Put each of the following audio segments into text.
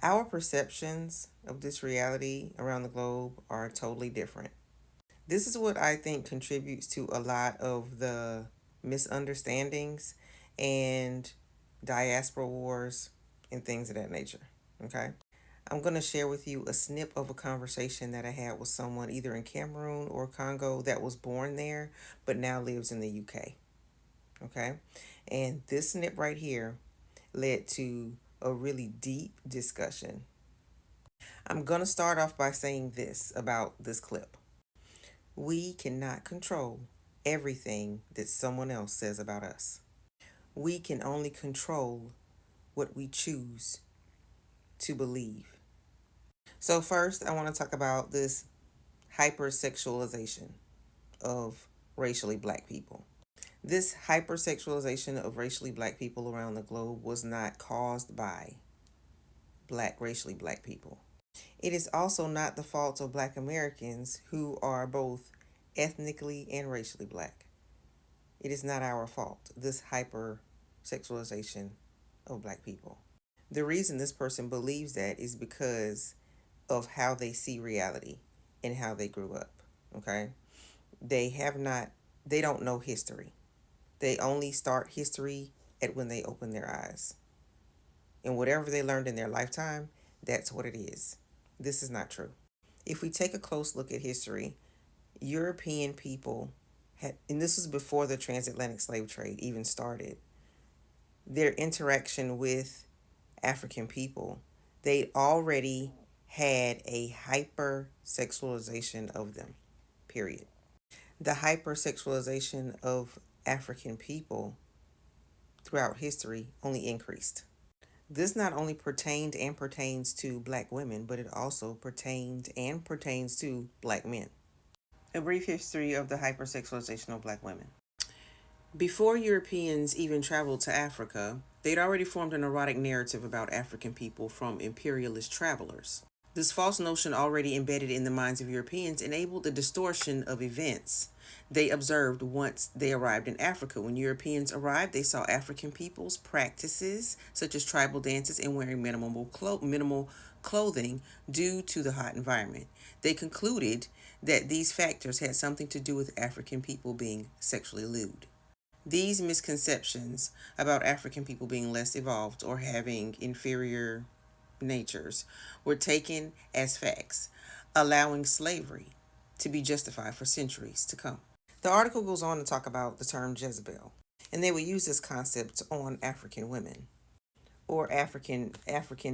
Our perceptions of this reality around the globe are totally different. This is what I think contributes to a lot of the misunderstandings and diaspora wars and things of that nature. Okay. I'm going to share with you a snip of a conversation that I had with someone either in Cameroon or Congo that was born there but now lives in the UK. Okay. And this snip right here led to a really deep discussion. I'm going to start off by saying this about this clip. We cannot control everything that someone else says about us. We can only control what we choose to believe. So, first, I want to talk about this hypersexualization of racially black people. This hypersexualization of racially black people around the globe was not caused by racially black people. It is also not the fault of black Americans who are both ethnically and racially black. It is not our fault, this hypersexualization of black people. The reason this person believes that is because of how they see reality and how they grew up. Okay? They have not, they don't know history. They only start history at when they open their eyes. And whatever they learned in their lifetime, that's what it is. This is not true. If we take a close look at history, European people had, and this was before the transatlantic slave trade even started, their interaction with African people, they already had a hypersexualization of them, period. The hypersexualization of African people throughout history only increased. This not only pertained and pertains to black women, but it also pertained and pertains to black men. A brief history of the hypersexualization of black women. Before Europeans even traveled to Africa, they'd already formed an erotic narrative about African people from imperialist travelers. This false notion, already embedded in the minds of Europeans, enabled the distortion of events they observed once they arrived in Africa. When Europeans arrived, they saw African people's practices, such as tribal dances and wearing minimal clothing due to the hot environment. They concluded that these factors had something to do with African people being sexually lewd. These misconceptions about African people being less evolved or having inferior natures were taken as facts, allowing slavery to be justified for centuries to come. The article goes on to talk about the term Jezebel, and they would use this concept on African women or African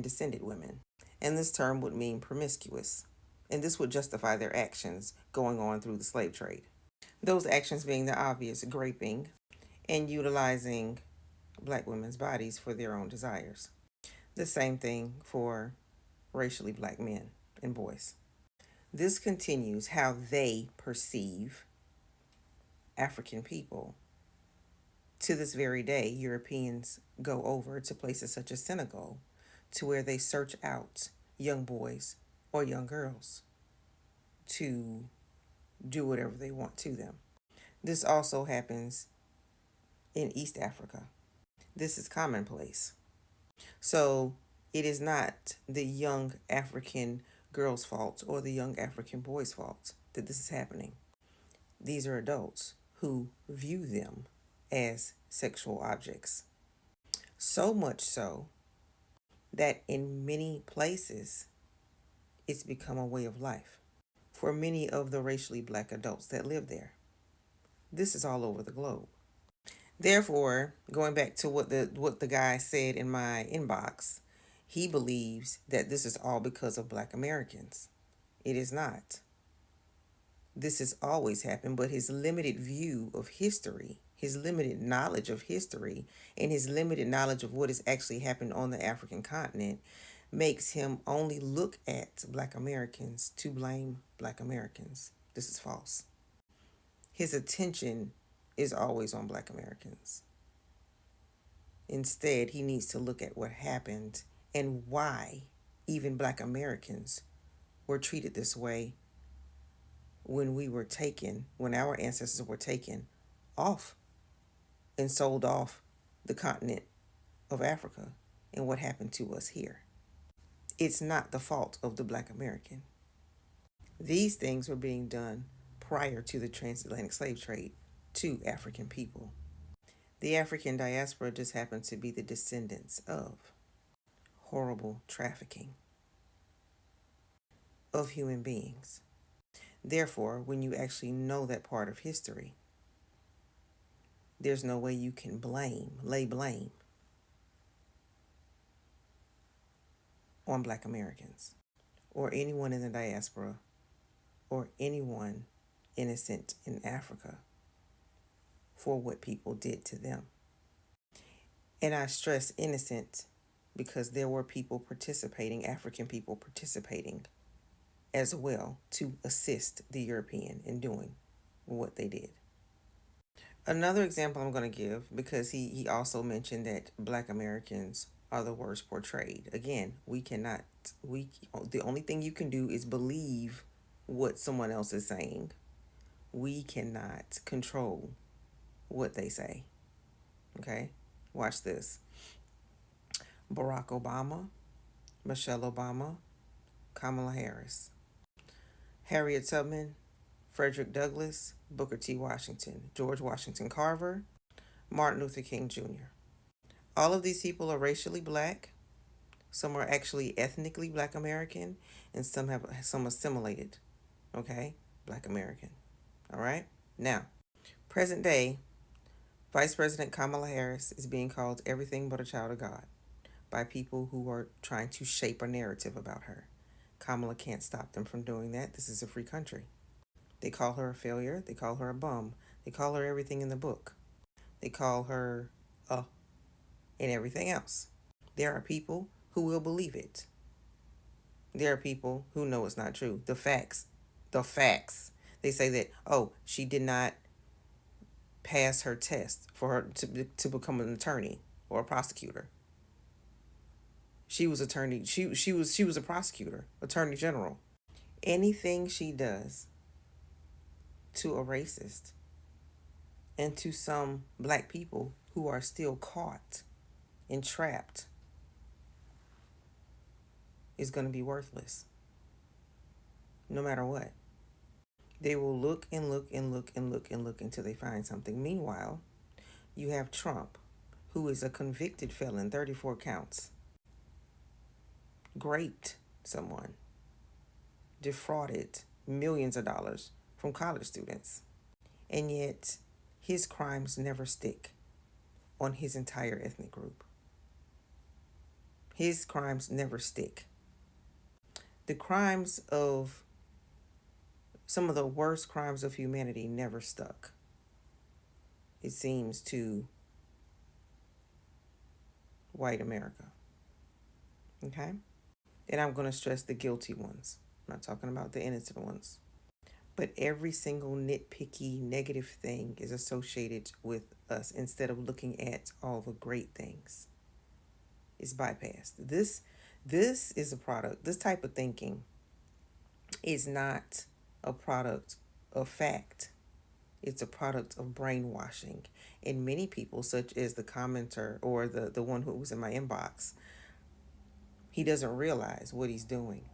descended women. And this term would mean promiscuous, and this would justify their actions going on through the slave trade. Those actions being the obvious graping and utilizing black women's bodies for their own desires. The same thing for racially black men and boys. This continues how they perceive African people. To this very day, Europeans go over to places such as Senegal to where they search out young boys or young girls to do whatever they want to them. This also happens in East Africa. This is commonplace. So it is not the young African girl's fault or the young African boy's fault that this is happening. These are adults who view them as sexual objects. So much so that in many places it's become a way of life for many of the racially black adults that live there. This is all over the globe. Therefore, going back to what the guy said in my inbox, he believes that this is all because of black Americans. It is not. This has always happened, but his limited view of history, his limited knowledge of history, and his limited knowledge of what has actually happened on the African continent makes him only look at black Americans to blame black Americans. This is false. His attention is always on black Americans. Instead, he needs to look at what happened and why even black Americans were treated this way when our ancestors were taken off and sold off the continent of Africa, and what happened to us here. It's not the fault of the Black American. These things were being done prior to the transatlantic slave trade to African people. The African diaspora just happened to be the descendants of horrible trafficking of human beings. Therefore, when you actually know that part of history, there's no way you can lay blame on Black Americans or anyone in the diaspora or anyone innocent in Africa for what people did to them. And I stress innocent because there were people participating, African people participating as well to assist the European in doing what they did. Another example I'm going to give, because he also mentioned that Black Americans are the worst portrayed. Again, the only thing you can do is believe what someone else is saying. We cannot control what they say. Okay? Watch this. Barack Obama, Michelle Obama, Kamala Harris, Harriet Tubman, Frederick Douglass, Booker T. Washington, George Washington Carver, Martin Luther King Jr. All of these people are racially black. Some are actually ethnically Black American, and some have some assimilated, okay, Black American. All right? Now, present day, Vice President Kamala Harris is being called everything but a child of God by people who are trying to shape a narrative about her. Kamala can't stop them from doing that. This is a free country. They call her a failure. They call her a bum. They call her everything in the book. They call her and everything else. There are people who will believe it. There are people who know it's not true. The facts. They say that, she did not pass her test for her to become an attorney or a prosecutor. She was attorney. She was a prosecutor, attorney general. Anything she does to a racist and to some Black people who are still caught and trapped is going to be worthless. No matter what. They will look and look and look and look and look until they find something. Meanwhile, you have Trump, who is a convicted felon, 34 counts, raped someone, defrauded millions of dollars from college students, and yet his crimes never stick on his entire ethnic group. His crimes never stick. The crimes of some of the worst crimes of humanity never stuck, it seems, to white America. Okay? And I'm going to stress the guilty ones. I'm not talking about the innocent ones. But every single nitpicky negative thing is associated with us instead of looking at all the great things. It's bypassed. This is a product. This type of thinking is not a product of fact. It's a product of brainwashing. And many people, such as the commenter or the one who was in my inbox, he doesn't realize what he's doing.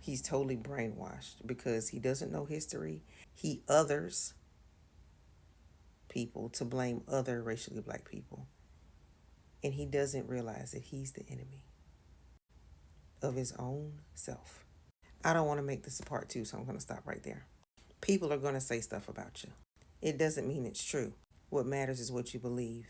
He's totally brainwashed because he doesn't know history. He others people to blame other racially Black people. And he doesn't realize that he's the enemy of his own self. I don't want to make this a part 2, so I'm going to stop right there. People are going to say stuff about you. It doesn't mean it's true. What matters is what you believe.